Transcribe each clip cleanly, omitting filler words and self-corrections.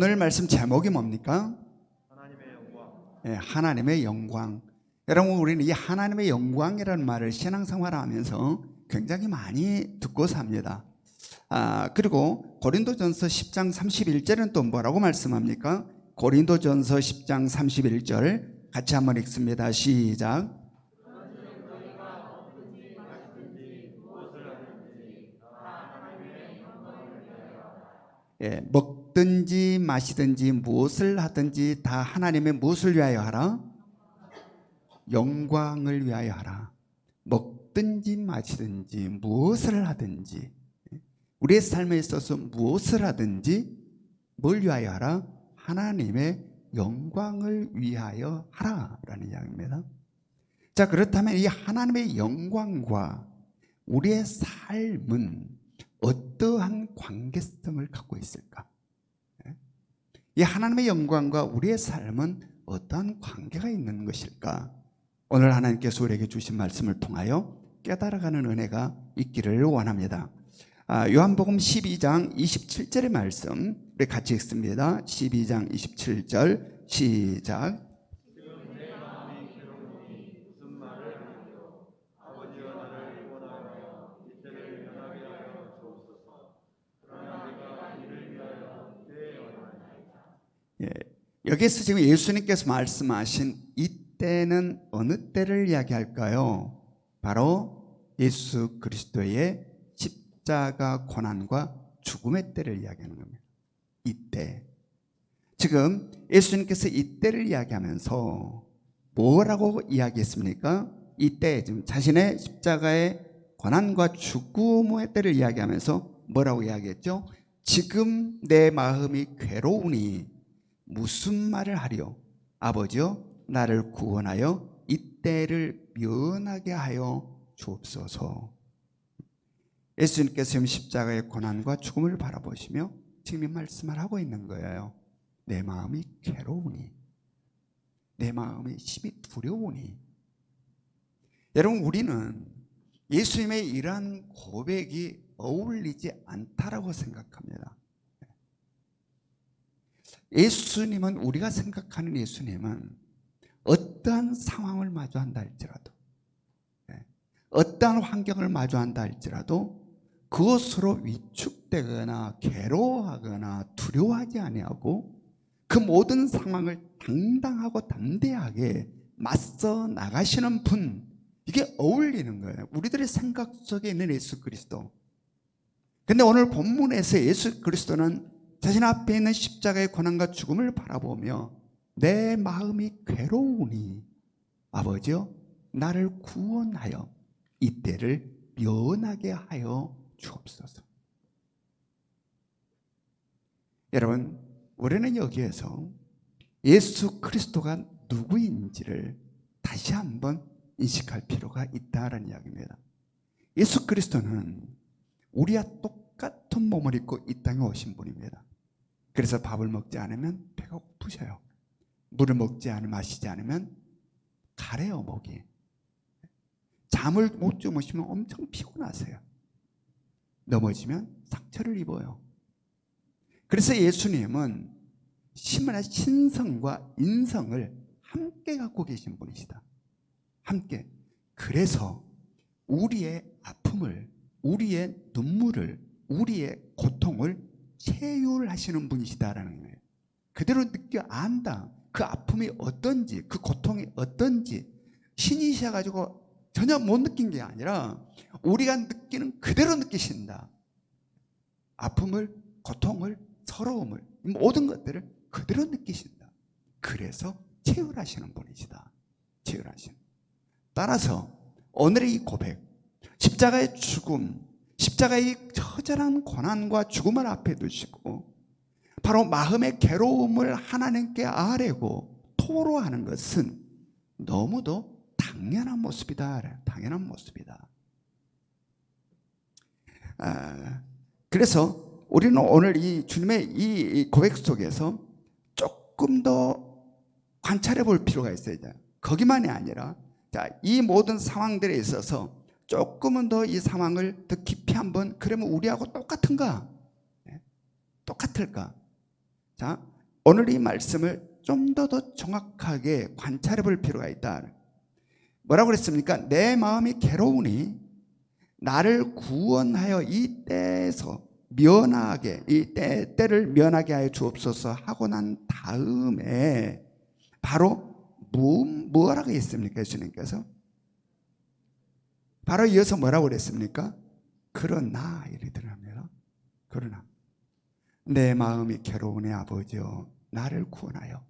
오늘 말씀 제목이 뭡니까? 하나님의 영광. 예, 하나님의 영광. 여러분, 우리는 이 하나님의 영광이라는 말을 신앙생활하면서 굉장히 많이 듣고 삽니다. 그리고 고린도전서 10장 31절은 또 뭐라고 말씀합니까? 고린도전서 10장 31절 같이 한번 읽습니다. 시작. 예, 먹든지 마시든지 무엇을 하든지 다 하나님의 무엇을 위하여 하라? 영광을 위하여 하라. 먹든지 마시든지 무엇을 하든지, 우리의 삶에 있어서 무엇을 하든지 뭘 위하여 하라? 하나님의 영광을 위하여 하라라는 이야기입니다. 자, 그렇다면 이 하나님의 영광과 우리의 삶은 어떠한 관계성을 갖고 있을까? 이 하나님의 영광과 우리의 삶은 어떠한 관계가 있는 것일까? 오늘 하나님께서 우리에게 주신 말씀을 통하여 깨달아가는 은혜가 있기를 원합니다. 요한복음 12장 27절의 말씀 우리 같이 읽습니다. 12장 27절 시작. 지금 내 마음이 괴로우니 무슨 말을 하리요. 아버지여 나를 원하여 이때를 면하게 하여 주옵소서. 그러나 내가 이를 위하여 내 원하나이다. 예, 여기서 지금 예수님께서 말씀하신 이때는 어느 때를 이야기할까요? 바로 예수 그리스도의 십자가 고난과 죽음의 때를 이야기하는 겁니다. 이때. 지금 예수님께서 이때를 이야기하면서 뭐라고 이야기했습니까? 이때 지금 자신의 십자가의 고난과 죽음의 때를 이야기하면서 뭐라고 이야기했죠? 지금 내 마음이 괴로우니 무슨 말을 하리요? 아버지여 나를 구원하여 이때를 면하게 하여 주옵소서. 예수님께서 지금 십자가의 고난과 죽음을 바라보시며 지금 이 말씀을 하고 있는 거예요. 내 마음이 괴로우니, 내 마음이 심히 두려우니. 여러분, 우리는 예수님의 이러한 고백이 어울리지 않다라고 생각합니다. 예수님은, 우리가 생각하는 예수님은 어떠한 상황을 마주한다 할지라도, 어떠한 환경을 마주한다 할지라도 그것으로 위축되거나 괴로워하거나 두려워하지 아니하고 그 모든 상황을 당당하고 담대하게 맞서 나가시는 분, 이게 어울리는 거예요. 우리들의 생각 속에 있는 예수 그리스도. 근데 오늘 본문에서 예수 그리스도는 자신 앞에 있는 십자가의 고난과 죽음을 바라보며 내 마음이 괴로우니 아버지여 나를 구원하여 이때를 면하게 하여 주옵소서. 여러분, 우리는 여기에서 예수 그리스도가 누구인지를 다시 한번 인식할 필요가 있다는 이야기입니다. 예수 그리스도는 우리와 똑같은 몸을 입고 이 땅에 오신 분입니다. 그래서 밥을 먹지 않으면 배가 고프셔요. 물을 먹지 않으면, 마시지 않으면 가래요, 목이. 잠을 못 주무시면 엄청 피곤하세요. 넘어지면 상처를 입어요. 그래서 예수님은 신성과 인성을 함께 갖고 계신 분이시다. 함께. 그래서 우리의 아픔을, 우리의 눈물을, 우리의 고통을 체휼하시는 분이시다라는 거예요. 그대로 느껴 안다. 그 아픔이 어떤지, 그 고통이 어떤지 신이셔가지고 전혀 못 느낀 게 아니라 우리가 느끼는 그대로 느끼신다. 아픔을, 고통을, 서러움을, 모든 것들을 그대로 느끼신다. 그래서 체휼하시는 분이시다. 체휼하시는. 따라서 오늘의 이 고백, 십자가의 죽음, 십자가의 처절한 고난과 죽음을 앞에 두시고 바로 마음의 괴로움을 하나님께 아뢰고 토로하는 것은 너무도 당연한 모습이다. 당연한 모습이다. 그래서 우리는 오늘 이 주님의 이 고백 속에서 조금 더 관찰해 볼 필요가 있어요. 거기만이 아니라 이 모든 상황들에 있어서 조금은 더 이 상황을 더 깊이 한번, 그러면 우리하고 똑같은가? 똑같을까? 자, 오늘 이 말씀을 좀 더 정확하게 관찰해 볼 필요가 있다. 뭐라고 그랬습니까? 내 마음이 괴로우니 나를 구원하여 이 때에서 면하게, 이 때를 면하게 하여 주옵소서 하고 난 다음에 바로 뭐라고 했습니까? 예수님께서 바로 이어서 뭐라고 그랬습니까? 그러나 이러더랍니다. 그러나 내 마음이 괴로우니 아버지여 나를 구원하여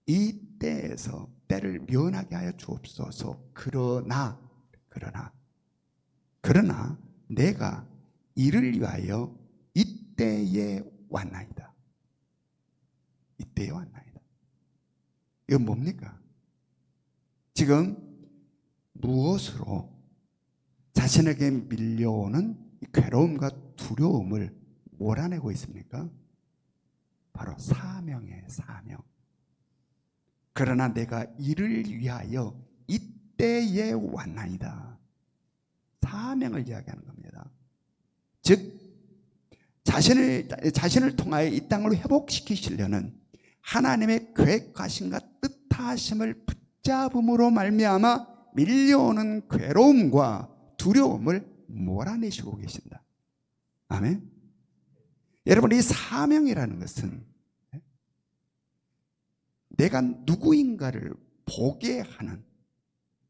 이 때에서 때를 면하게 하여 주옵소서. 그러나 내가 이를 위하여 이때에 왔나이다. 이때에 왔나이다. 이건 뭡니까? 지금 무엇으로 자신에게 밀려오는 괴로움과 두려움을 몰아내고 있습니까? 바로 사명이에요. 사명. 그러나 내가 이를 위하여 이때에 왔나이다. 사명을 이야기하는 겁니다. 즉 자신을 통하여 이 땅을 회복시키시려는 하나님의 계획하심과 뜻하심을 붙잡음으로 말미암아 밀려오는 괴로움과 두려움을 몰아내시고 계신다. 아멘. 여러분, 이 사명이라는 것은 내가 누구인가를 보게 하는,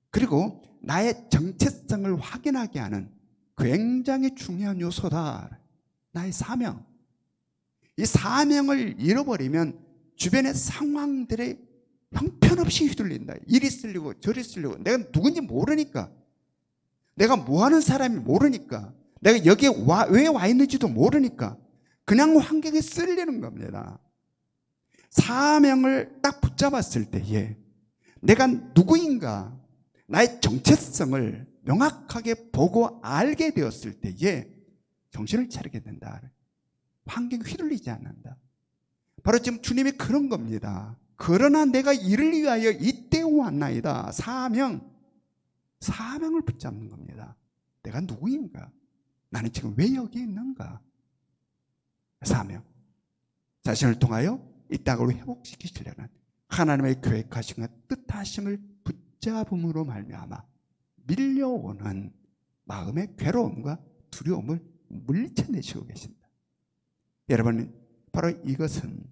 그리고 나의 정체성을 확인하게 하는 굉장히 중요한 요소다. 나의 사명. 이 사명을 잃어버리면 주변의 상황들에 형편없이 휘둘린다. 이리 쓸리고 저리 쓸리고, 내가 누군지 모르니까, 내가 뭐하는 사람이 모르니까, 내가 여기에 왜 와 있는지도 모르니까 그냥 환경에 쓸리는 겁니다. 사명을 딱 붙잡았을 때에 내가 누구인가, 나의 정체성을 명확하게 보고 알게 되었을 때에 정신을 차리게 된다. 환경에 휘둘리지 않는다. 바로 지금 주님이 그런 겁니다. 그러나 내가 이를 위하여 이때 왔나이다. 사명을 붙잡는 겁니다. 내가 누구인가? 나는 지금 왜 여기 있는가? 사명. 자신을 통하여 이 땅을 회복시키시려는 하나님의 계획하심과 뜻하심을 붙잡음으로 말미암아 밀려오는 마음의 괴로움과 두려움을 물리쳐내시고 계신다. 여러분, 바로 이것은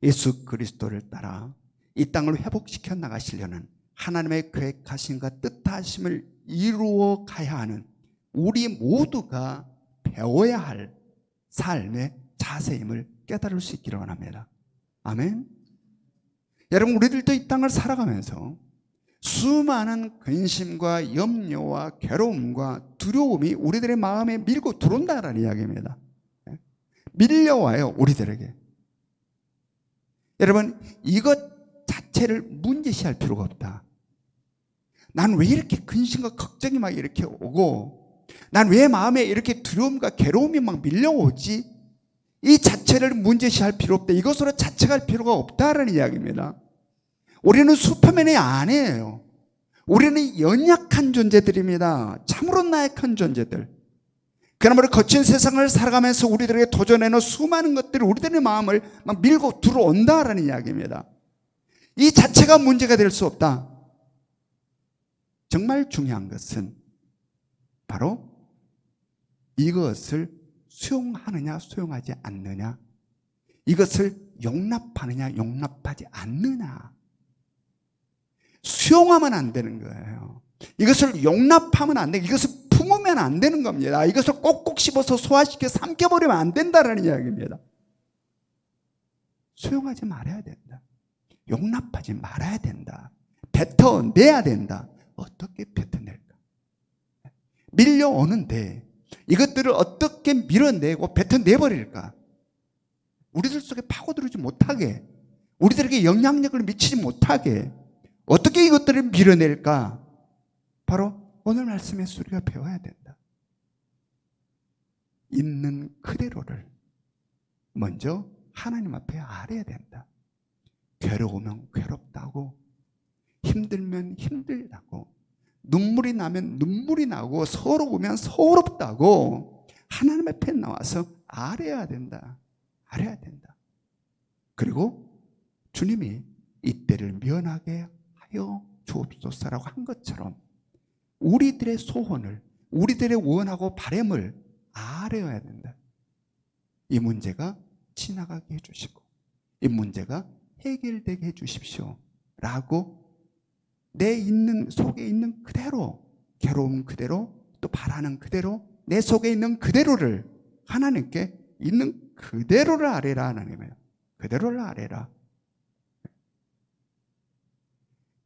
예수 그리스도를 따라 이 땅을 회복시켜 나가시려는 하나님의 계획하심과 뜻하심을 이루어 가야 하는 우리 모두가 배워야 할 삶의 자세임을 깨달을 수 있기를 원합니다. 아멘. 여러분, 우리들도 이 땅을 살아가면서 수많은 근심과 염려와 괴로움과 두려움이 우리들의 마음에 밀고 들어온다는 이야기입니다. 밀려와요, 우리들에게. 여러분, 이것 자체를 문제시할 필요가 없다. 난 왜 이렇게 근심과 걱정이 막 이렇게 오고, 난 왜 마음에 이렇게 두려움과 괴로움이 막 밀려오지? 이 자체를 문제시할 필요 없다. 이것으로 자책할 필요가 없다라는 이야기입니다. 우리는 슈퍼맨이 아니에요. 우리는 연약한 존재들입니다. 참으로 나약한 존재들. 그나마도 거친 세상을 살아가면서 우리들에게 도전해놓은 수많은 것들이 우리들의 마음을 막 밀고 들어온다라는 이야기입니다. 이 자체가 문제가 될 수 없다. 정말 중요한 것은 바로 이것을 수용하느냐 수용하지 않느냐, 이것을 용납하느냐 용납하지 않느냐. 수용하면 안 되는 거예요. 이것을 용납하면 안 되고, 이것을 품으면 안 되는 겁니다. 이것을 꼭꼭 씹어서 소화시켜 삼켜버리면 안 된다는 이야기입니다. 수용하지 말아야 된다. 용납하지 말아야 된다. 뱉어내야 된다. 어떻게 뱉어낼까? 밀려오는데 이것들을 어떻게 밀어내고 뱉어내버릴까? 우리들 속에 파고들지 못하게, 우리들에게 영향력을 미치지 못하게 어떻게 이것들을 밀어낼까? 바로 오늘 말씀에서 우리가 배워야 된다. 있는 그대로를 먼저 하나님 앞에 알아야 된다. 괴로우면 괴롭다고, 힘들면 힘들다고, 눈물이 나면 눈물이 나고, 서러우면 서럽다고 하나님 앞에 나와서 알아야 된다. 알아야 된다. 그리고 주님이 이때를 면하게 하여 주옵소서라고 한 것처럼 우리들의 소원을, 우리들의 원하고 바람을 아뢰어야 된다. 이 문제가 지나가게 해주시고 이 문제가 해결되게 해주십시오 라고 내 있는 속에 있는 그대로, 괴로움 그대로, 또 바라는 그대로, 내 속에 있는 그대로를 하나님께 있는 그대로를 아뢰라. 하나님이에요. 그대로를 아뢰라.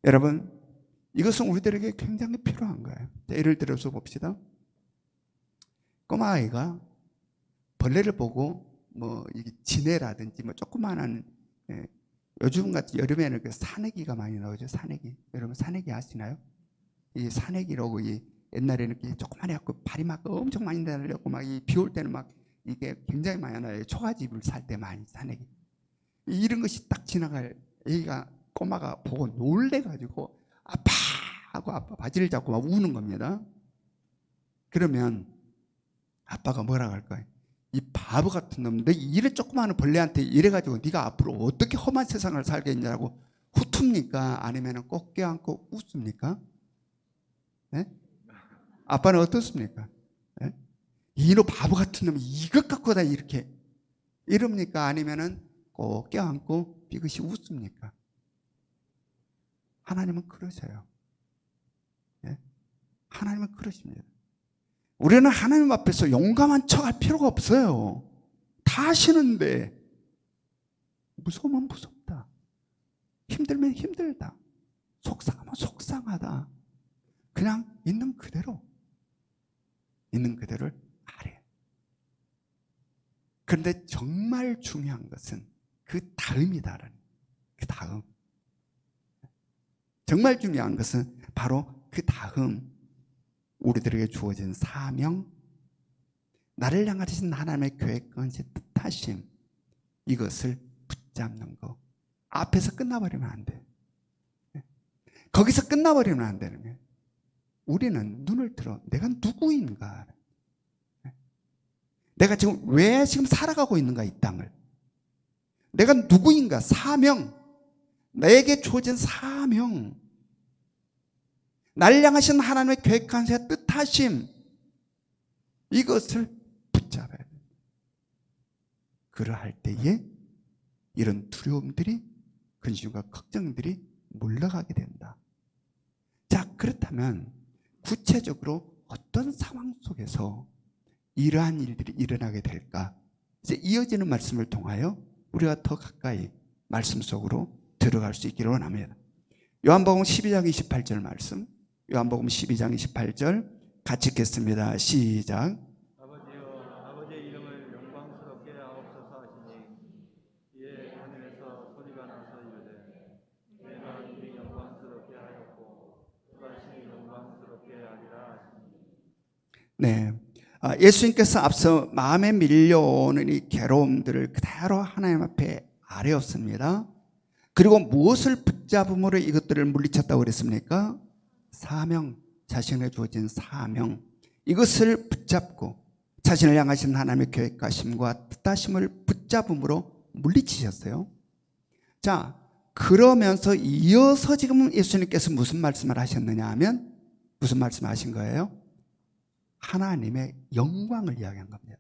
여러분, 이것은 우리들에게 굉장히 필요한 거예요. 예를 들어서 봅시다. 꼬마아이가 벌레를 보고 뭐 지네라든지 뭐 조그마한, 요즘 같은 여름에는 그 사내기가 많이 나오죠. 사내기. 여러분 사내기 아시나요? 이 사내기라고 옛날에는 조그만해 갖고 발이 막 엄청 많이 날려고 막 비 올 때는 막 이게 굉장히 많이 나요. 초가집을 살 때 많이 사내기. 이런 것이 딱 지나갈 애가 꼬마가 보고 놀래가지고 아파 하고 아빠 바지를 잡고 막 우는 겁니다. 그러면 아빠가 뭐라고 할까요? 이 바보 같은 놈, 너 이래 조그마한 벌레한테 이래가지고 네가 앞으로 어떻게 험한 세상을 살겠냐고 후툽니까? 아니면 꼭 껴안고 웃습니까? 네? 아빠는 어떻습니까? 네? 이놈 바보 같은 놈이 이것 갖고 다 이렇게 이럽니까? 아니면은 꼭 껴안고 비긋이 웃습니까? 하나님은 그러세요. 네? 하나님은 그러십니다. 우리는 하나님 앞에서 용감한 척할 필요가 없어요. 다 아시는데 무서우면 무섭다, 힘들면 힘들다, 속상하면 속상하다. 그냥 있는 그대로, 있는 그대로를 아뢰. 그런데 정말 중요한 것은 그 다음이다라는, 그 다음. 정말 중요한 것은 바로 그 다음, 우리들에게 주어진 사명, 나를 향하신 하나님의 계획과 뜻하심, 이것을 붙잡는 거. 앞에서 끝나버리면 안 돼. 거기서 끝나버리면 안 되는 거예요. 우리는 눈을 들어 내가 누구인가, 내가 지금 왜 지금 살아가고 있는가, 이 땅을. 내가 누구인가, 사명, 나에게 주어진 사명, 나를 향하신 하나님의 계획한 뜻하심, 이것을 붙잡아야 돼요. 그러할 때에 이런 두려움들이, 근심과 걱정들이 물러가게 된다. 자, 그렇다면 구체적으로 어떤 상황 속에서 이러한 일들이 일어나게 될까? 이제 이어지는 말씀을 통하여 우리가 더 가까이 말씀 속으로 들어갈 수 있기를 원합니다. 요한복음 12장 28절 말씀, 요한복음 12장 28절 같이 읽겠습니다. 시작. 아버지여, 아버지의 이름을 영광스럽게 하옵소서 하시니 이에 하늘에서 소리가 나서 이르되 내가 이미 영광스럽게 하였고 또다시 영광스럽게 하리라 하시니. 네, 예수님께서 앞서 마음에 밀려오는 이 괴로움들을 그대로 하나님 앞에 아뢰었습니다. 그리고 무엇을 붙잡음으로 이것들을 물리쳤다고 그랬습니까? 사명, 자신에게 주어진 사명, 이것을 붙잡고 자신을 향하신 하나님의 계획하심과 뜻하심을 붙잡음으로 물리치셨어요. 자, 그러면서 이어서 지금 예수님께서 무슨 말씀을 하셨느냐 하면, 무슨 말씀을 하신 거예요? 하나님의 영광을 이야기한 겁니다.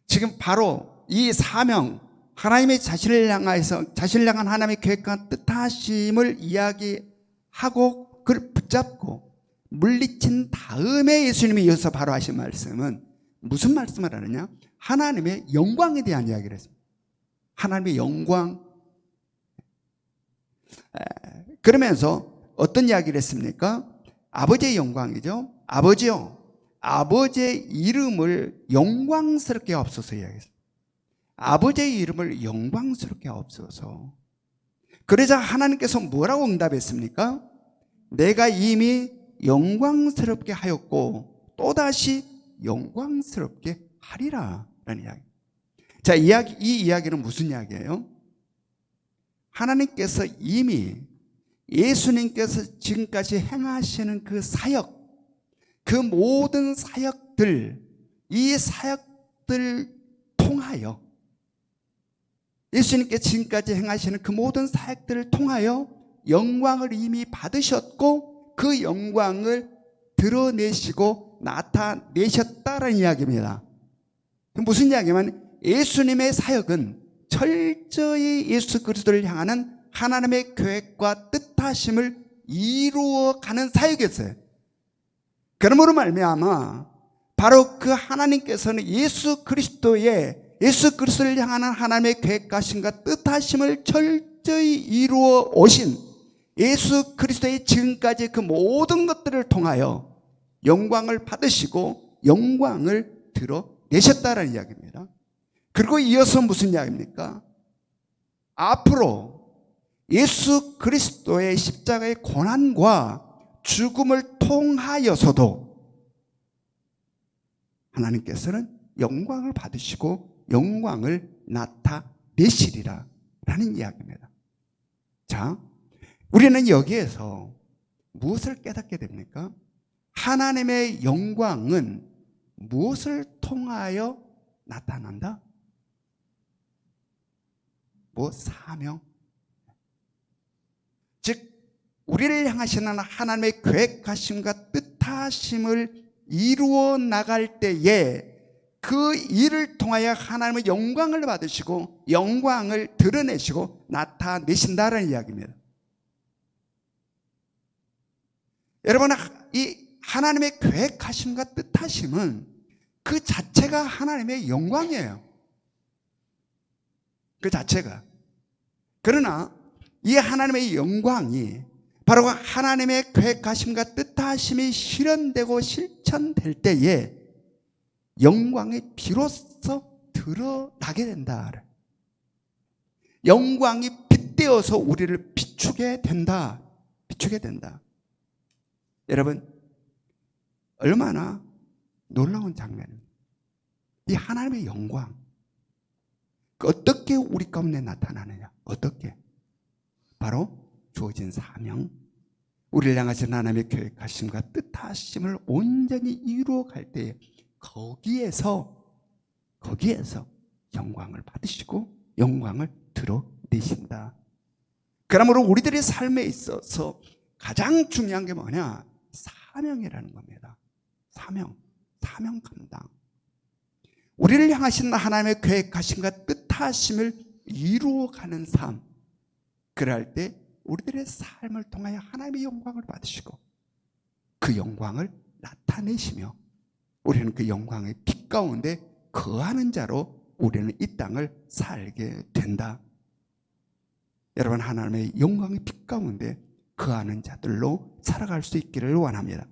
지금 바로 이 사명, 하나님의 자신을 향한 하나님의 계획과 뜻하심을 이야기하고 그걸 붙잡고 물리친 다음에 예수님이 이어서 바로 하신 말씀은 무슨 말씀을 하느냐? 하나님의 영광에 대한 이야기를 했습니다. 하나님의 영광. 그러면서 어떤 이야기를 했습니까? 아버지의 영광이죠. 아버지요, 아버지의 이름을 영광스럽게 하옵소서 이야기했습니다. 아버지의 이름을 영광스럽게 하옵소서. 그러자 하나님께서 뭐라고 응답했습니까? 내가 이미 영광스럽게 하였고 또다시 영광스럽게 하리라 라는 이야기. 자, 이 이야기는 무슨 이야기예요? 하나님께서 이미 예수님께서 지금까지 행하시는 그 사역, 그 모든 사역들, 이 사역들 통하여 예수님께 지금까지 행하시는 그 모든 사역들을 통하여 영광을 이미 받으셨고 그 영광을 드러내시고 나타내셨다는 이야기입니다. 무슨 이야기냐면 예수님의 사역은 철저히 예수 그리스도를 향하는 하나님의 계획과 뜻하심을 이루어가는 사역이었어요. 그러므로 말미암아 바로 그 하나님께서는 예수 그리스도를 향하는 하나님의 계획하심과 뜻하심을 철저히 이루어 오신 예수 그리스도의 지금까지 그 모든 것들을 통하여 영광을 받으시고 영광을 드러내셨다는 이야기입니다. 그리고 이어서 무슨 이야기입니까? 앞으로 예수 그리스도의 십자가의 고난과 죽음을 통하여서도 하나님께서는 영광을 받으시고 영광을 나타내시리라 라는 이야기입니다. 자, 우리는 여기에서 무엇을 깨닫게 됩니까? 하나님의 영광은 무엇을 통하여 나타난다? 사명. 즉 우리를 향하시는 하나님의 계획하심과 뜻하심을 이루어 나갈 때에 그 일을 통하여 하나님의 영광을 받으시고 영광을 드러내시고 나타내신다는 이야기입니다. 여러분, 이 하나님의 계획하심과 뜻하심은 그 자체가 하나님의 영광이에요. 그 자체가. 그러나 이 하나님의 영광이 바로 하나님의 계획하심과 뜻하심이 실현되고 실천될 때에 영광이 비로소 드러나게 된다. 영광이 빗대어서 우리를 비추게 된다. 비추게 된다. 여러분, 얼마나 놀라운 장면입니다. 이 하나님의 영광 어떻게 우리 가운데 나타나느냐? 어떻게? 바로 주어진 사명, 우리를 향하신 하나님의 계획하심과 뜻하심을 온전히 이루어갈 때에 거기에서 영광을 받으시고 영광을 드러내신다. 그러므로 우리들의 삶에 있어서 가장 중요한 게 뭐냐? 사명이라는 겁니다. 사명 감당. 우리를 향하신 하나님의 계획하심과 뜻하심을 이루어가는 삶. 그럴 때 우리들의 삶을 통하여 하나님의 영광을 받으시고 그 영광을 나타내시며 우리는 그 영광의 빛 가운데 거하는 자로 우리는 이 땅을 살게 된다. 여러분, 하나님의 영광의 빛 가운데 거하는 자들로 살아갈 수 있기를 원합니다.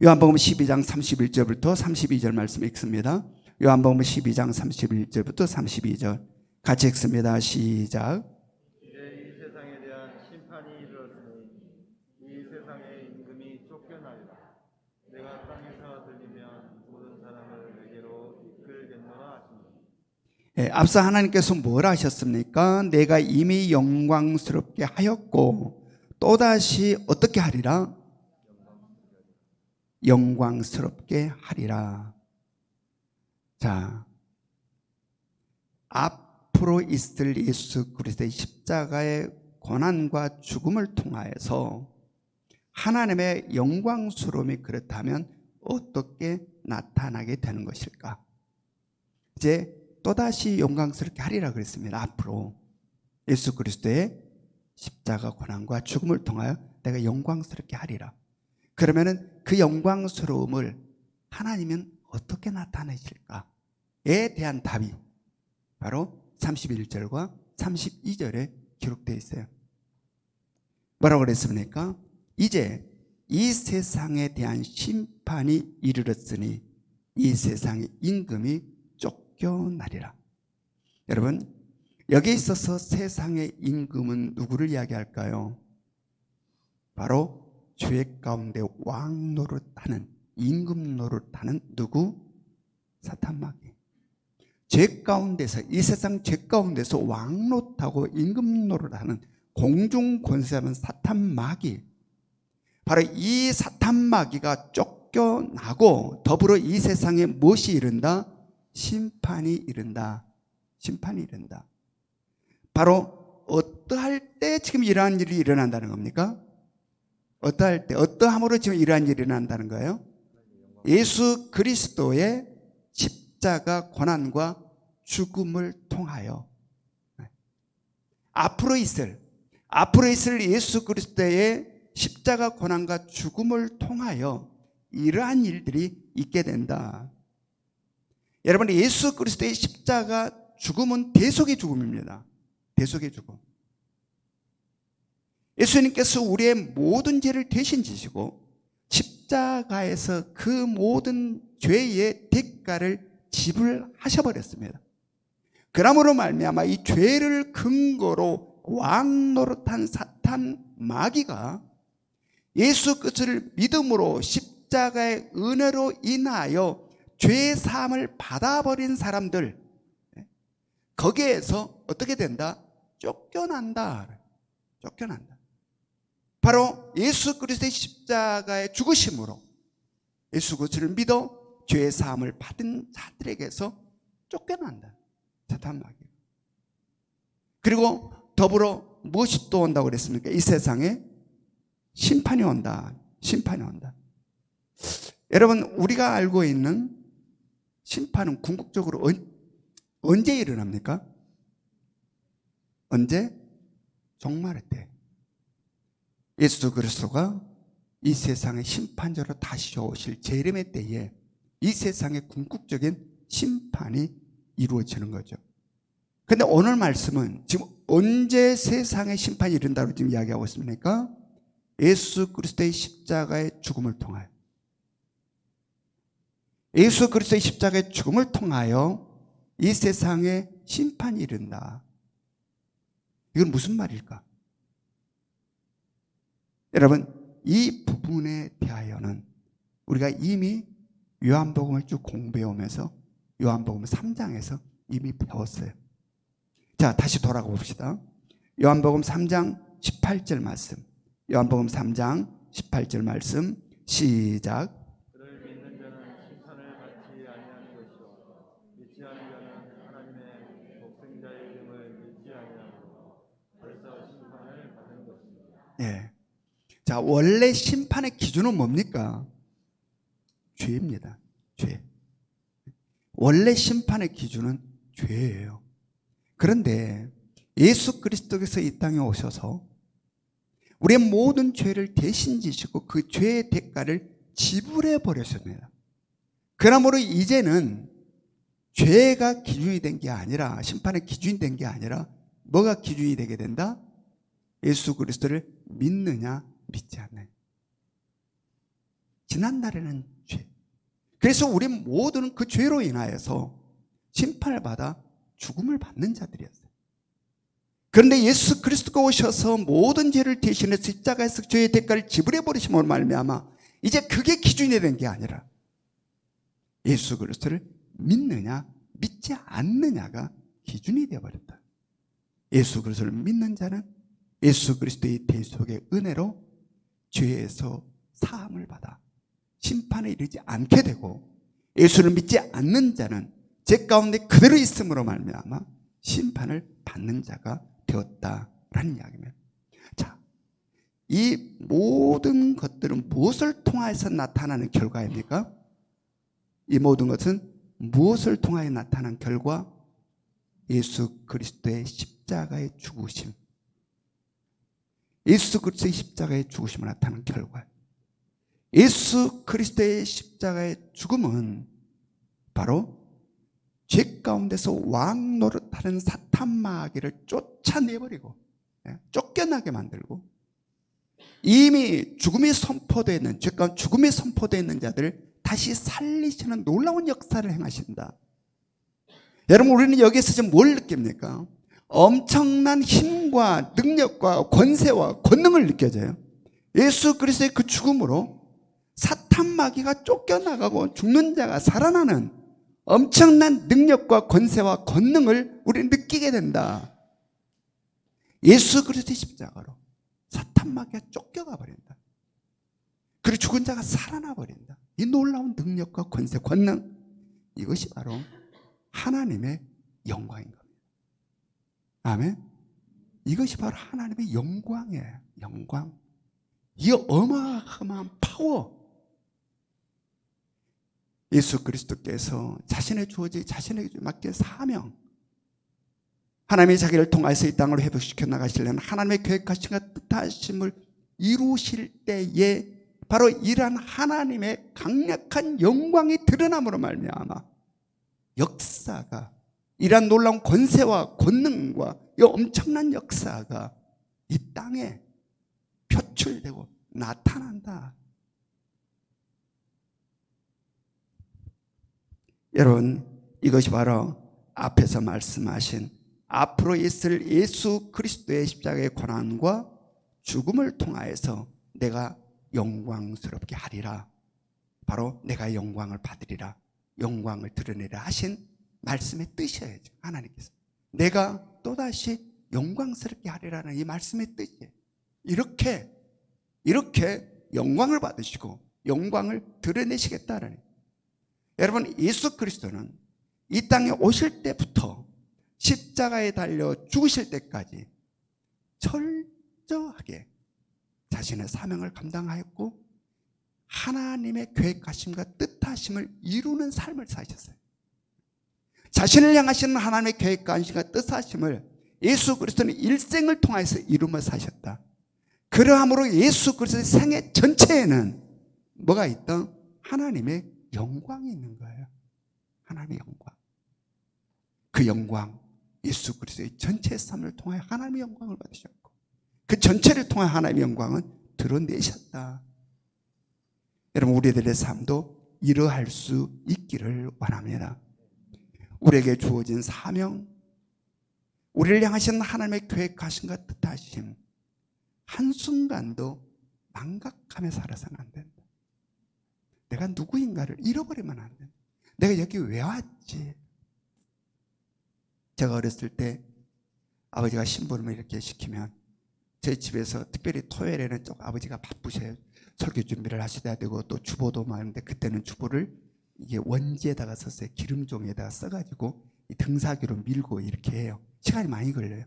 요한복음 12장 31절부터 32절 말씀 읽습니다. 요한복음 12장 31절부터 32절 같이 읽습니다. 시작. 이제 이 세상에 대한 심판이 이르렀으니 이 세상의 임금이 쫓겨나리라. 내가 땅에서 들리면 모든 사람을 내게로 이끌겠노라 하시니. 앞서 하나님께서 뭘 하셨습니까? 내가 이미 영광스럽게 하였고 또다시 어떻게 하리라? 영광스럽게 하리라. 자, 앞으로 있을 예수 그리스도의 십자가의 고난과 죽음을 통하여서 하나님의 영광스러움이 그렇다면 어떻게 나타나게 되는 것일까? 이제 또다시 영광스럽게 하리라 그랬습니다. 앞으로 예수 그리스도의 십자가 고난과 죽음을 통하여 내가 영광스럽게 하리라. 그러면은 그 영광스러움을 하나님은 어떻게 나타내실까에 대한 답이 바로 31절과 32절에 기록되어 있어요. 뭐라고 그랬습니까? 이제 이 세상에 대한 심판이 이르렀으니 이 세상의 임금이 쫓겨나리라. 여러분, 여기에 있어서 세상의 임금은 누구를 이야기할까요? 바로 죄 가운데 왕 노릇하는, 임금 노릇하는 누구? 사탄마귀. 죄 가운데서, 이 세상 죄 가운데서 왕 노릇하고 임금 노릇하는 공중 권세하는 사탄마귀. 바로 이 사탄마귀가 쫓겨나고 더불어 이 세상에 무엇이 이른다? 심판이 이른다. 심판이 이른다. 바로 어떠할 때 지금 이러한 일이 일어난다는 겁니까? 어떠할 때, 어떠함으로 지금 이러한 일이 일어난다는 거예요? 예수 그리스도의 십자가 고난과 죽음을 통하여 앞으로 있을 예수 그리스도의 십자가 고난과 죽음을 통하여 이러한 일들이 있게 된다. 여러분, 예수 그리스도의 십자가 죽음은 대속의 죽음입니다. 대속의 죽음. 예수님께서 우리의 모든 죄를 대신 지시고 십자가에서 그 모든 죄의 대가를 지불하셔버렸습니다. 그러므로 말미암아 이 죄를 근거로 왕 노릇한 사탄 마귀가 예수 그리스도를 믿음으로 십자가의 은혜로 인하여 죄의 사함을 받아버린 사람들, 거기에서 어떻게 된다? 쫓겨난다. 쫓겨난다. 바로 예수 그리스도의 십자가의 죽으심으로 예수 그리스도를 믿어 죄의 사함을 받은 자들에게서 쫓겨난다. 사탄 마귀. 그리고 더불어 무엇이 또 온다고 그랬습니까? 이 세상에 심판이 온다. 심판이 온다. 여러분, 우리가 알고 있는 심판은 궁극적으로 언제 일어납니까? 언제? 종말의 때. 예수 그리스도가 이 세상의 심판자로 다시 오실 재림의 때에 이 세상의 궁극적인 심판이 이루어지는 거죠. 그런데 오늘 말씀은 지금 언제 세상의 심판이 이른다고 지금 이야기하고 있습니까? 예수 그리스도의 십자가의 죽음을 통하여. 예수 그리스도의 십자가의 죽음을 통하여 이 세상에 심판이 이른다. 이건 무슨 말일까? 여러분, 이 부분에 대하여는 우리가 이미 요한복음을 쭉 공부해 오면서 요한복음 3장에서 이미 배웠어요. 자, 다시 돌아가 봅시다. 요한복음 3장 18절 말씀. 요한복음 3장 18절 말씀 시작. 그를 믿는 자는 심판을 받지 아니하는 것이요 믿지 않는 자는 하나님의 독생자의 이름을 믿지 아니하므로 벌써 심판을 받은 것입니다. 예. 자, 원래 심판의 기준은 뭡니까? 죄입니다. 죄. 원래 심판의 기준은 죄예요. 그런데 예수 그리스도께서 이 땅에 오셔서 우리의 모든 죄를 대신 지시고 그 죄의 대가를 지불해 버렸습니다. 그러므로 이제는 죄가 기준이 된 게 아니라, 심판의 기준이 된 게 아니라 뭐가 기준이 되게 된다? 예수 그리스도를 믿느냐 믿지 않느냐. 지난날에는 죄. 그래서 우리 모두는 그 죄로 인하여서 심판을 받아 죽음을 받는 자들이었어요. 그런데 예수 그리스도가 오셔서 모든 죄를 대신해서 십자가에서 죄의 대가를 지불해 버리심으로 말미암아 이제 그게 기준이 된 게 아니라 예수 그리스도를 믿느냐 믿지 않느냐가 기준이 되어버렸다. 예수 그리스도를 믿는 자는 예수 그리스도의 대속의 은혜로 죄에서 사함을 받아 심판에 이르지 않게 되고, 예수를 믿지 않는 자는 죄 가운데 그대로 있음으로 말미암아 심판을 받는 자가 되었다라는 이야기입니다. 자, 이 모든 것들은 무엇을 통하여서 나타나는 결과입니까? 이 모든 것은 무엇을 통하여 나타난 결과? 예수 그리스도의 십자가의 죽으심. 예수 그리스도의 십자가의 죽으심을 나타난 결과. 예수 그리스도의 십자가의 죽음은 바로 죄 가운데서 왕 노릇하는 사탄 마귀를 쫓아내버리고 쫓겨나게 만들고, 이미 죽음이 선포되어 있는, 죄 가운데 죽음이 선포되어 있는 자들을 다시 살리시는 놀라운 역사를 행하신다. 여러분, 우리는 여기에서 지금 뭘 느낍니까? 엄청난 힘과 능력과 권세와 권능을 느껴져요. 예수 그리스도의 그 죽음으로 사탄 마귀가 쫓겨나가고 죽는 자가 살아나는 엄청난 능력과 권세와 권능을 우리는 느끼게 된다. 예수 그리스도의 십자가로 사탄 마귀가 쫓겨가 버린다. 그리고 죽은 자가 살아나 버린다. 이 놀라운 능력과 권세, 권능, 이것이 바로 하나님의 영광인 겁니다. 아멘. 이것이 바로 하나님의 영광이에요. 영광. 이 어마어마한 파워. 예수 그리스도께서 자신의 주어진 자신에게 맡긴 사명, 하나님이 자기를 통해서 이 땅을 회복시켜 나가시려는 하나님의 계획하심과 뜻하심을 이루실 때에 바로 이러한 하나님의 강력한 영광이 드러남으로 말미암아 역사가, 이러한 놀라운 권세와 권능과 이 엄청난 역사가 이 땅에 표출되고 나타난다. 여러분, 이것이 바로 앞에서 말씀하신 앞으로 있을 예수 그리스도의 십자가의 고난과 죽음을 통하여서 내가 영광스럽게 하리라, 바로 내가 영광을 받으리라, 영광을 드러내라 하신 말씀의 뜻이에요. 하나님께서 내가 또다시 영광스럽게 하리라는 이 말씀의 뜻이에요. 이렇게 영광을 받으시고 영광을 드러내시겠다는. 여러분, 예수 그리스도는 이 땅에 오실 때부터 십자가에 달려 죽으실 때까지 철저하게 자신의 사명을 감당하였고 하나님의 계획하심과 뜻하심을 이루는 삶을 사셨어요. 자신을 향하시는 하나님의 계획하심과 뜻하심을 예수 그리스도는 일생을 통해서 이루며 사셨다. 그러함으로 예수 그리스도의 생애 전체에는 뭐가 있다? 하나님의 영광이 있는 거예요. 하나님의 영광. 그 영광, 예수 그리스도의 전체 삶을 통해 하나님의 영광을 받으셨고 그 전체를 통해 하나님의 영광은 드러내셨다. 여러분, 우리들의 삶도 이러할 수 있기를 원합니다. 우리에게 주어진 사명, 우리를 향하신 하나님의 계획하심과 뜻하심, 한순간도 망각하며 살아서는 안 된다. 내가 누구인가를 잃어버리면 안 된다. 내가 여기 왜 왔지? 제가 어렸을 때 아버지가 심부름을 이렇게 시키면 제 집에서 특별히 토요일에는 좀 아버지가 바쁘셔요. 설교 준비를 하셔야 되고 또 주보도 많은데 그때는 주보를 이게 원지에다가 썼어요. 기름종에다가 써가지고 이 등사기로 밀고 이렇게 해요. 시간이 많이 걸려요.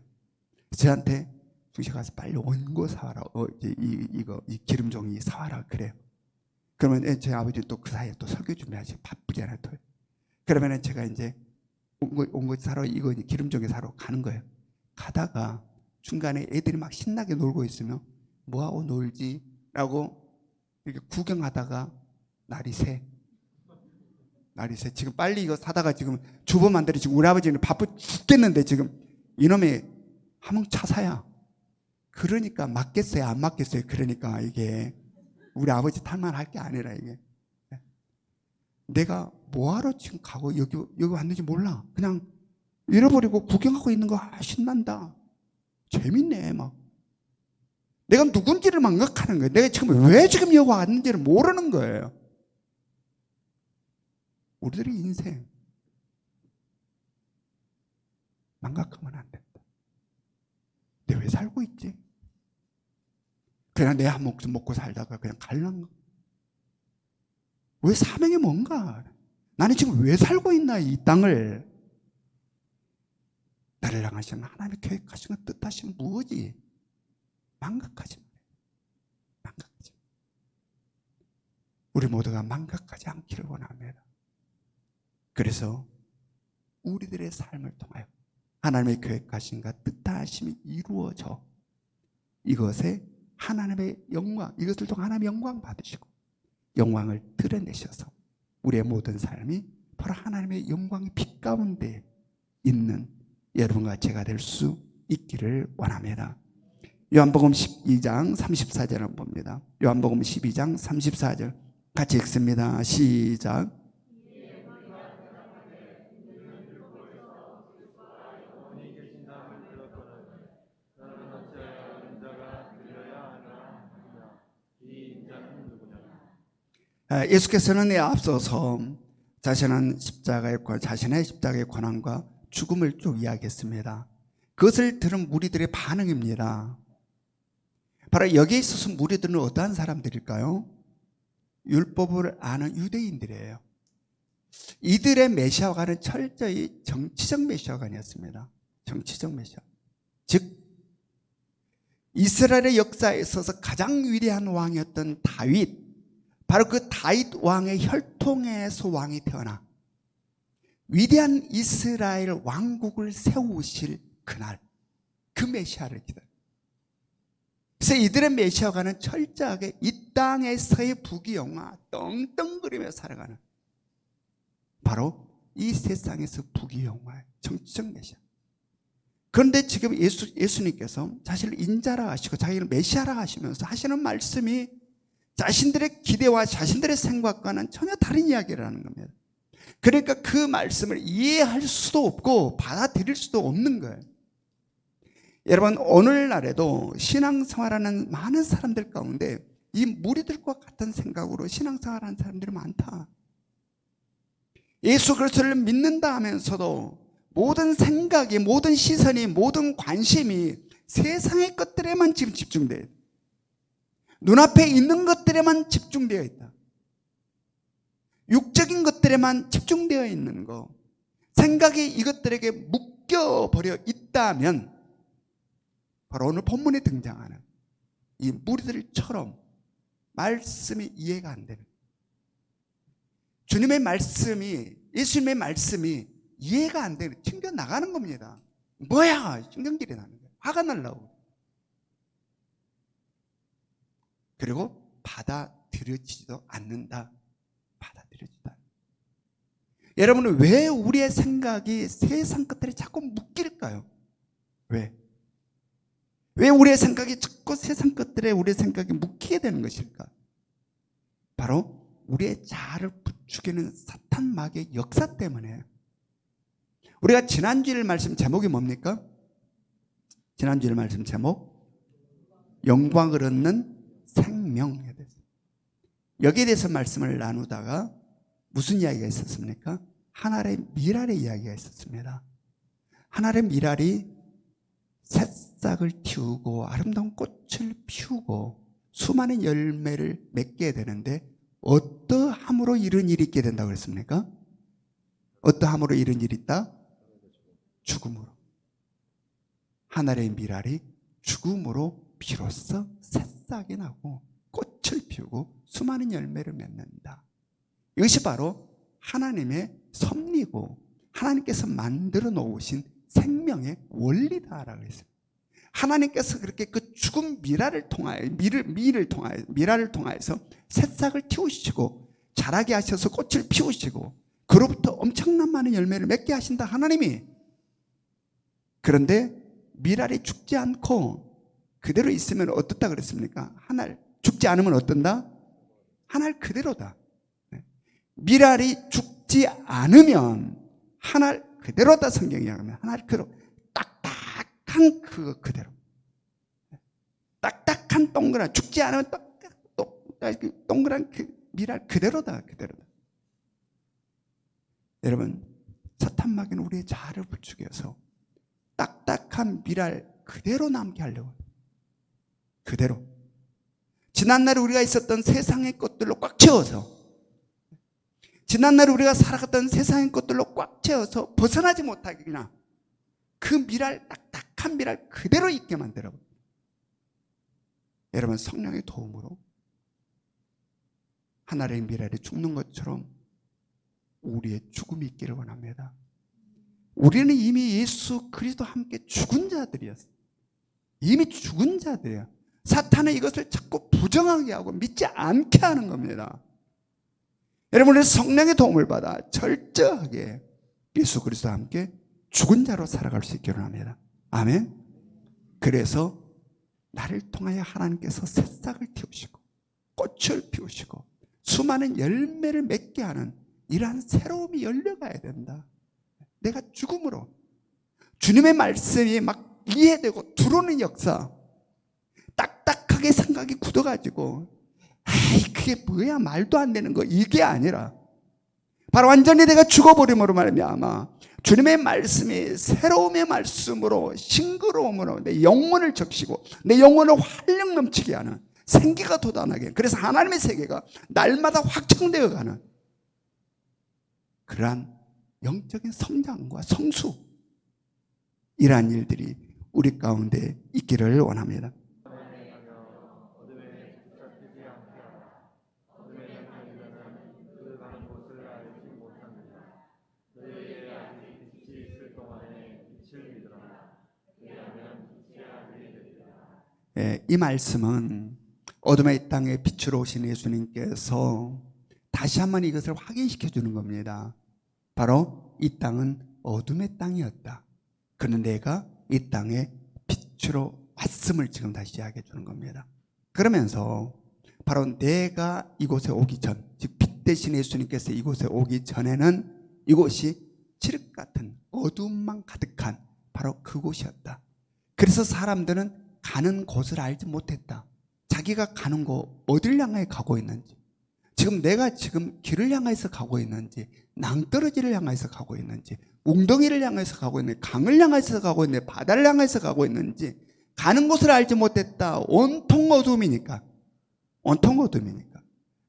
저한테 중시 가서 빨리 원고 사와라. 이 기름종이 사와라 그래요. 그러면 저희 아버지 또 그 사이에 또 설교 준비하시고 바쁘잖아요. 그러면 제가 이제 원고 사러 이거 기름종에 사러 가는 거예요. 가다가 중간에 애들이 막 신나게 놀고 있으면 뭐하고 놀지? 라고 이렇게 구경하다가 날이 새. 지금 빨리 이거 사다가 지금 주보 만들어 지금 우리 아버지는 바쁘 죽겠는데 지금 이놈의 화물차사야. 그러니까 맞겠어요? 안 맞겠어요? 그러니까 이게 우리 아버지 탈만할 게 아니라 이게 내가 뭐하러 지금 가고 여기 왔는지 몰라. 그냥 잃어버리고 구경하고 있는 거 신난다. 재밌네 막. 내가 누군지를 망각하는 거예요. 내가 지금 왜 지금 여기 왔는지를 모르는 거예요. 우리들의 인생 망각하면 안 된다. 내가 왜 살고 있지? 그냥 내 한 목숨 먹고 살다가 그냥 갈란가? 왜 사명이 뭔가? 나는 지금 왜 살고 있나 이 땅을? 나를 향하시는 하나님의 계획하시는 뜻하시는 무엇이? 망각하지 마세요. 망각하지 마세요. 우리 모두가 망각하지 않기를 원합니다. 그래서 우리들의 삶을 통하여 하나님의 계획하심과 뜻하심이 이루어져 이것에 하나님의 영광, 이것을 통해 하나님의 영광 받으시고 영광을 드러내셔서 우리의 모든 삶이 바로 하나님의 영광의 빛 가운데 있는 여러분과 제가 될 수 있기를 원합니다. 요한복음 12장 34절을 봅니다. 요한복음 12장 34절 같이 읽습니다. 시작. 예수께서는 앞서서 자신의 십자가의 고난과 죽음을 쭉 이야기했습니다. 그것을 들은 무리들의 반응입니다. 바로 여기에 있어서 무리들은 어떠한 사람들일까요? 율법을 아는 유대인들이에요. 이들의 메시아관은 철저히 정치적 메시아관이었습니다. 정치적 메시아. 즉 이스라엘의 역사에 있어서 가장 위대한 왕이었던 다윗, 바로 그 다윗 왕의 혈통에서 왕이 태어나 위대한 이스라엘 왕국을 세우실 그날, 그 메시아를 기다려. 그래서 이들의 메시아가는 철저하게 이 땅에서의 부귀영화 떵떵거리며 살아가는, 바로 이 세상에서 부귀영화의 정치적 메시아. 그런데 지금 예수님께서 자신을 인자라 하시고 자기를 메시아라 하시면서 하시는 말씀이 자신들의 기대와 자신들의 생각과는 전혀 다른 이야기를 하는 겁니다. 그러니까 그 말씀을 이해할 수도 없고 받아들일 수도 없는 거예요. 여러분, 오늘날에도 신앙생활하는 많은 사람들 가운데 이 무리들과 같은 생각으로 신앙생활하는 사람들이 많다. 예수 그리스도를 믿는다 하면서도 모든 생각이, 모든 시선이, 모든 관심이 세상의 것들에만 지금 집중되어 있다. 눈앞에 있는 것들에만 집중되어 있다. 육적인 것들에만 집중되어 있는 거, 생각이 이것들에게 묶여버려 있다면 바로 오늘 본문에 등장하는 이 무리들처럼 말씀이 이해가 안 되는, 주님의 말씀이, 예수님의 말씀이 이해가 안 되는, 튕겨나가는 겁니다. 뭐야, 신경질이 나는 거예요. 화가 날라고. 그리고 받아들여지지도 않는다. 받아들여지지도 않는다. 여러분은 왜 우리의 생각이 세상 것들에 자꾸 묶일까요? 왜 우리의 생각이 자꾸 세상 것들에 우리의 생각이 묶이게 되는 것일까? 바로 우리의 자아를 부추기는 사탄 마귀의 역사 때문에. 우리가 지난주일 말씀 제목이 뭡니까? 지난주일 말씀 제목, 영광을 얻는 생명에 대해서. 여기에 대해서 말씀을 나누다가 무슨 이야기가 있었습니까? 하늘의 미랄의 이야기가 있었습니다. 하늘의 미랄이 새싹을 틔우고 아름다운 꽃을 피우고 수많은 열매를 맺게 되는데 어떠함으로 이런 일이 있게 된다고 그랬습니까? 어떠함으로 이런 일이 있다? 죽음으로. 하늘의 미랄이 죽음으로 비로소 새싹이 나고 꽃을 피우고 수많은 열매를 맺는다. 이것이 바로 하나님의 섭리고 하나님께서 만들어 놓으신 생명의 원리다라고 했어요. 하나님께서 그렇게 그 죽은 미랄을 통하여서 새싹을 틔우시고 자라게 하셔서 꽃을 피우시고 그로부터 엄청난 많은 열매를 맺게 하신다, 하나님이. 그런데 미랄이 죽지 않고 그대로 있으면 어떻다 그랬습니까? 하늘 죽지 않으면 어떤다? 하늘 그대로다. 미랄이 죽지 않으면 하늘 그대로다, 성경이 이야기하면. 하늘 그대로 딱딱한 그대로. 딱딱한 동그란, 죽지 않으면 동그란 그 미랄 그대로다. 여러분, 사탄 마귀는 우리의 자아를 부추겨서 딱딱한 미랄 그대로 남게 하려고 해요. 그대로. 지난날에 우리가 있었던 세상의 것들로 꽉 채워서, 지난날에 우리가 살아갔던 세상의 것들로 꽉 채워서 벗어나지 못하기나 그 미랄, 딱딱한 미랄 그대로 있게 만들어버려요. 여러분, 성령의 도움으로 하늘의 미랄이 죽는 것처럼 우리의 죽음이 있기를 원합니다. 우리는 이미 예수 그리스도와 함께 죽은 자들이었어요. 이미 죽은 자들이에요. 사탄은 이것을 자꾸 부정하게 하고 믿지 않게 하는 겁니다. 여러분, 우리 성령의 도움을 받아 철저하게 예수 그리스도와 함께 죽은 자로 살아갈 수 있기를 합니다. 아멘. 그래서 나를 통하여 하나님께서 새싹을 틔우시고 꽃을 피우시고 수많은 열매를 맺게 하는 이러한 새로움이 열려가야 된다. 내가 죽음으로 주님의 말씀이 막 이해되고 들어오는 역사, 딱딱하게 생각이 굳어가지고 에이 그게 뭐야 말도 안 되는 거, 이게 아니라 바로 완전히 내가 죽어버림으로 말미암아 주님의 말씀이 새로움의 말씀으로 싱그러움으로 내 영혼을 적시고 내 영혼을 활력 넘치게 하는, 생기가 돋아나게, 그래서 하나님의 세계가 날마다 확장되어가는 그러한 영적인 성장과 성수, 이러한 일들이 우리 가운데 있기를 원합니다. 이 말씀은 어둠의 땅에 빛으로 오신 예수님께서 다시 한번 이것을 확인시켜 주는 겁니다. 바로 이 땅은 어둠의 땅이었다. 그런데 내가 이 땅에 빛으로 왔음을 지금 다시 이야기해 주는 겁니다. 그러면서 바로 내가 이곳에 오기 전, 즉 빛 대신 예수님께서 이곳에 오기 전에는 이곳이 칠흑 같은 어둠만 가득한 바로 그곳이었다. 그래서 사람들은 가는 곳을 알지 못했다. 자기가 가는 곳 어딜 향해 가고 있는지, 지금 내가 지금 길을 향해서 가고 있는지, 낭떠러지를 향해서 가고 있는지, 웅덩이를 향해서 가고 있는지, 강을 향해서 가고 있는지, 바다를 향해서 가고 있는지 가는 곳을 알지 못했다. 온통 어둠이니까. 온통 어둠이니까.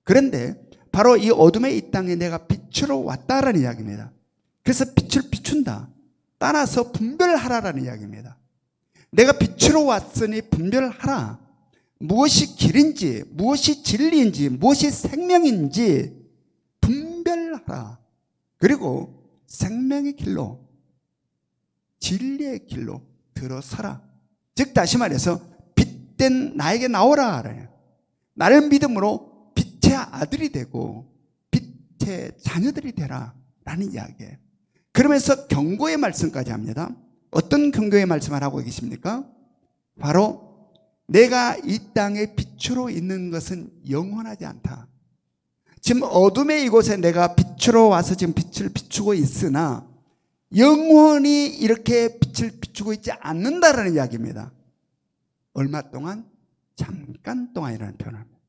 그런데 바로 이 어둠의 이 땅에 내가 빛으로 왔다라는 이야기입니다. 그래서 빛을 비춘다. 따라서 분별하라라는 이야기입니다. 내가 빛으로 왔으니 분별하라. 무엇이 길인지, 무엇이 진리인지, 무엇이 생명인지 분별하라. 그리고 생명의 길로, 진리의 길로 들어서라. 즉 다시 말해서 빛된 나에게 나오라. 나를 믿음으로 빛의 아들이 되고 빛의 자녀들이 되라 라는 이야기예요. 그러면서 경고의 말씀까지 합니다. 어떤 경고의 말씀을 하고 계십니까? 바로 내가 이 땅에 빛으로 있는 것은 영원하지 않다. 지금 어둠의 이곳에 내가 빛으로 와서 지금 빛을 비추고 있으나 영원히 이렇게 빛을 비추고 있지 않는다라는 이야기입니다. 얼마 동안? 잠깐 동안이라는 표현을 합니다.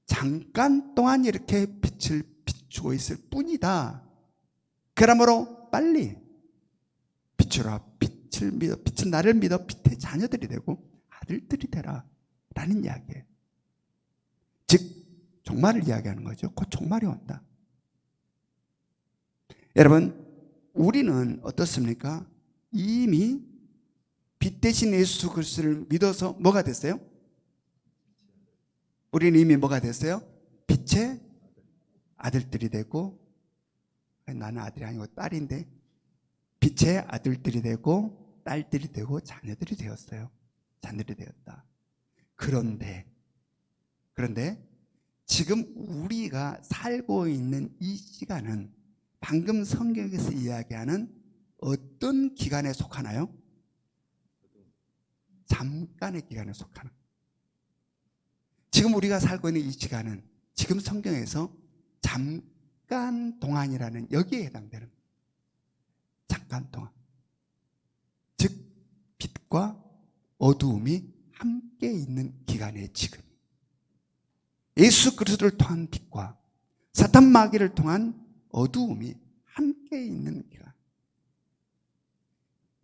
잠깐 동안 이렇게 빛을 비추고 있을 뿐이다. 그러므로 빨리 빛으로 와. 빛을 믿어. 빛은 나를 믿어 빛의 자녀들이 되고 아들들이 되라 라는 이야기예요. 즉 종말을 이야기하는 거죠. 곧 종말이 온다. 여러분, 우리는 어떻습니까? 이미 빛 대신 예수 그리스도를 믿어서 뭐가 됐어요? 우리는 이미 뭐가 됐어요? 빛의 아들들이 되고, 나는 아들이 아니고 딸인데 빛의 아들들이 되고 딸들이 되고 자녀들이 되었어요. 자녀들이 되었다. 그런데 지금 우리가 살고 있는 이 시간은 방금 성경에서 이야기하는 어떤 기간에 속하나요? 잠깐의 기간에 속하는. 지금 우리가 살고 있는 이 시간은 지금 성경에서 잠깐 동안이라는 여기에 해당되는, 잠깐 동안. 즉 빛과 어두움이 함께 있는 기간에 지금 예수 그리스도를 통한 빛과 사탄 마귀를 통한 어두움이 함께 있는 기간.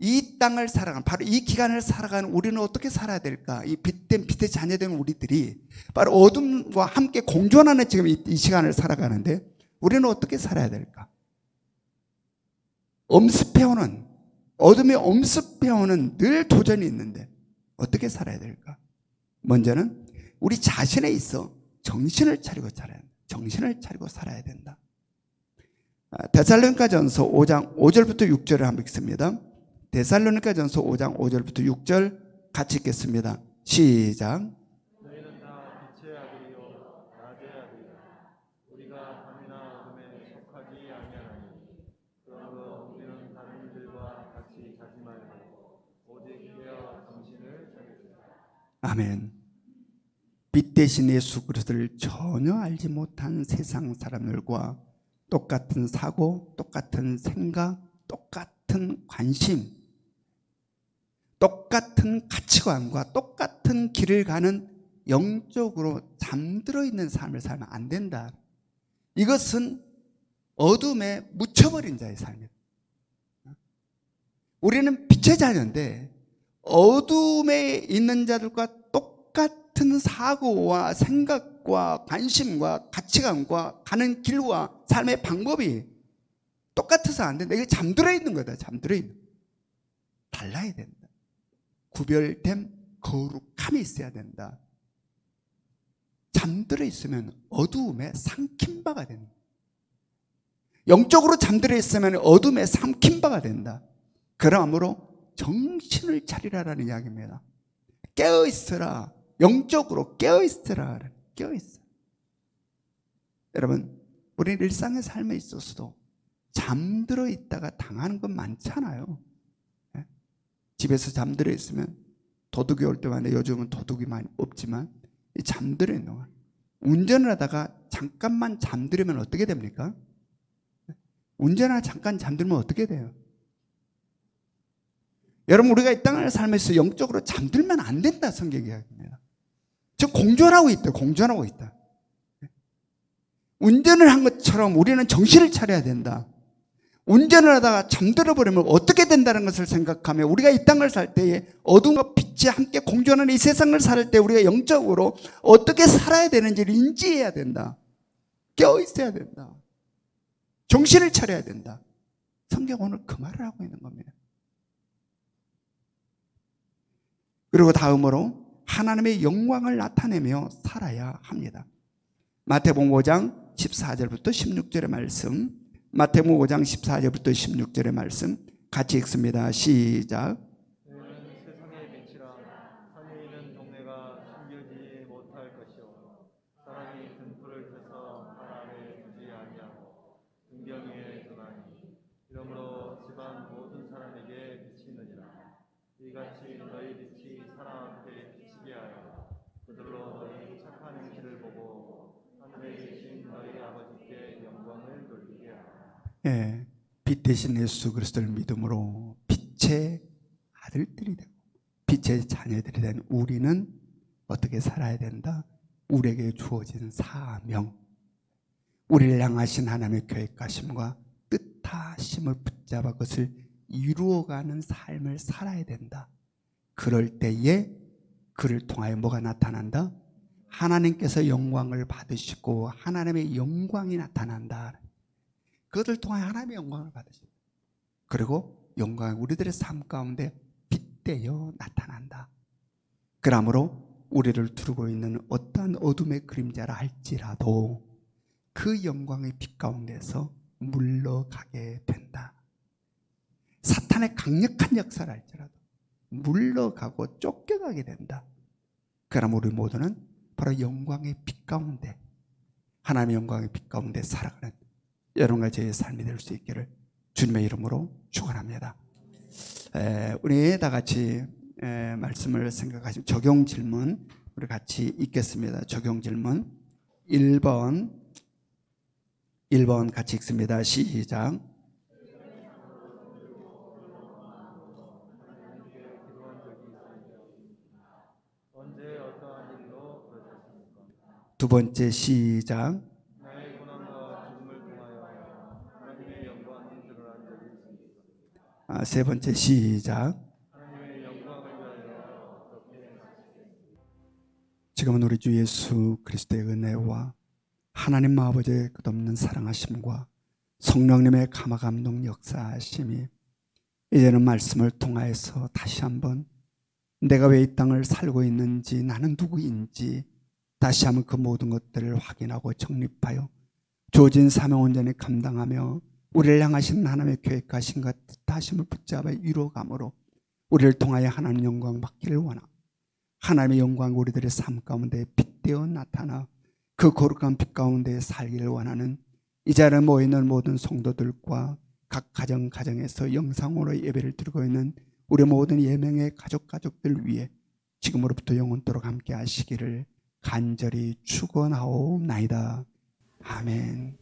이 땅을 살아가는, 바로 이 기간을 살아가는 우리는 어떻게 살아야 될까? 이 빛된 빛의 자녀된 우리들이 바로 어둠과 함께 공존하는 지금 이 시간을 살아가는데 우리는 어떻게 살아야 될까? 엄습해오는, 어둠에 엄습해오는 늘 도전이 있는데 어떻게 살아야 될까? 먼저는 우리 자신에 있어 정신을 차리고 살아야 된다. 정신을 차리고 살아야 된다. 데살로니가전서 5장 5절부터 6절을 한번 읽습니다. 데살로니가전서 5장 5절부터 6절 같이 읽겠습니다. 시작. 너희는 다 빛의 아들이요 낮의 아들이라. 우리가 밤이나 어둠에 속하지 아니하나니 그러므로 우리는 다른 이들과 같이 자지 말고 오직 깨어 정신을 차리라. 아멘. 빛 대신 예수 그리스도를 전혀 알지 못한 세상 사람들과 똑같은 사고, 똑같은 생각, 똑같은 관심, 똑같은 가치관과 똑같은 길을 가는 영적으로 잠들어 있는 삶을 살면 안 된다. 이것은 어둠에 묻혀버린 자의 삶이다. 우리는 빛의 자녀인데 어둠에 있는 자들과 똑같은 사고와 생각과 관심과 가치관과 가는 길과 삶의 방법이 똑같아서 안 된다. 이게 잠들어 있는 거다. 잠들어 있는. 달라야 된다. 구별된 거룩함이 있어야 된다. 잠들어 있으면 어두움에 삼킨 바가 된다. 영적으로 잠들어 있으면 어둠에 삼킨 바가 된다. 그러므로 정신을 차리라라는 이야기입니다. 깨어 있어라. 영적으로 깨어 있어라. 깨어 있어. 여러분, 우리는 일상의 삶에 있어서도 잠들어 있다가 당하는 건 많잖아요. 예? 집에서 잠들어 있으면 도둑이 올 때마다, 요즘은 도둑이 많이 없지만 잠들어 있는 거야. 운전을 하다가 잠깐만 잠들으면 어떻게 됩니까? 운전하다 잠깐 잠들면 어떻게 돼요? 여러분, 우리가 이 땅을 살면서 영적으로 잠들면 안 된다, 성경이 이야기합니다. 저 공존하고 있다. 공존하고 있다. 운전을 한 것처럼 우리는 정신을 차려야 된다. 운전을 하다가 잠들어 버리면 어떻게 된다는 것을 생각하며, 우리가 이 땅을 살 때에 어둠과 빛이 함께 공존하는 이 세상을 살 때 우리가 영적으로 어떻게 살아야 되는지를 인지해야 된다. 깨어 있어야 된다. 정신을 차려야 된다. 성경 오늘 그 말을 하고 있는 겁니다. 그리고 다음으로 하나님의 영광을 나타내며 살아야 합니다. 마태복음 5장 14절부터 16절의 말씀, 마태복음 5장 14절부터 16절의 말씀 같이 읽습니다. 시작. 너희는 세상의 빛이라. 산에 있는 동네가 숨겨지지 못할 것이요 사람이 등불을 켜서 발 아래 두지 아니하고 등경 위에 두나니 이러므로 집안 모든 사람에게 비치느니라. 이같이 너희 빛이 사람 앞에 비치게 하여 그들로 너희 착한 행실을 보고 하늘에 계신 너희 아버지께 영광을 돌리게 하라. 예, 빛 대신 예수 그리스도를 믿음으로 빛의 아들들이 되고 빛의 자녀들이 된 우리는 어떻게 살아야 된다? 우리에게 주어진 사명, 우리를 향하신 하나님의 계획하심과 뜻하심을 붙잡아 그것을 이루어가는 삶을 살아야 된다. 그럴 때에 그를 통하여 뭐가 나타난다? 하나님께서 영광을 받으시고 하나님의 영광이 나타난다. 그것을 통하여 하나님의 영광을 받으신다. 그리고 영광이 우리들의 삶 가운데 빗대어 나타난다. 그러므로 우리를 두르고 있는 어떠한 어둠의 그림자라 할지라도 그 영광의 빛 가운데서 물러가게 된다. 사탄의 강력한 역사를 할지라도 물러가고 쫓겨가게 된다. 그럼 우리 모두는 바로 영광의 빛 가운데, 하나님의 영광의 빛 가운데 살아가는 여러분과 저의 삶이 될 수 있기를 주님의 이름으로 축원합니다. 우리 다 같이 말씀을 생각하시면 적용 질문 우리 같이 읽겠습니다. 적용 질문 1번 같이 읽습니다. 시작. 언제 어떠한 일로 그러셨습니까? 두 번째 시작. 나의 고난과 죽음을 통하여 하나님의 영광이 드러난 적이 있습니까? 세 번째 시작. 하나님의 영광을 위하여 어떻게 하시겠습니까? 지금은 우리 주 예수 그리스도의 은혜와 하나님 아버지의 끝없는 사랑하심과 성령님의 감화 감동 역사하심이 이제는 말씀을 통하여서 다시 한번 내가 왜 이 땅을 살고 있는지, 나는 누구인지 다시 한번 그 모든 것들을 확인하고 정립하여 주어진 사명 온전히 감당하며 우리를 향하신 하나님의 계획하심과 뜻하심을 붙잡아 이루어감으로 우리를 통하여 하나님 영광 받기를 원하고, 하나님의 영광 우리들의 삶 가운데 빛되어 나타나 그 거룩한 빛 가운데 살기를 원하는 이 자리에 모이는 모든 성도들과 각 가정에서 영상으로 예배를 드리고 있는 우리 모든 예명의 가족들 위해 지금으로부터 영원토록 함께 하시기를 간절히 축원하옵나이다. 아멘.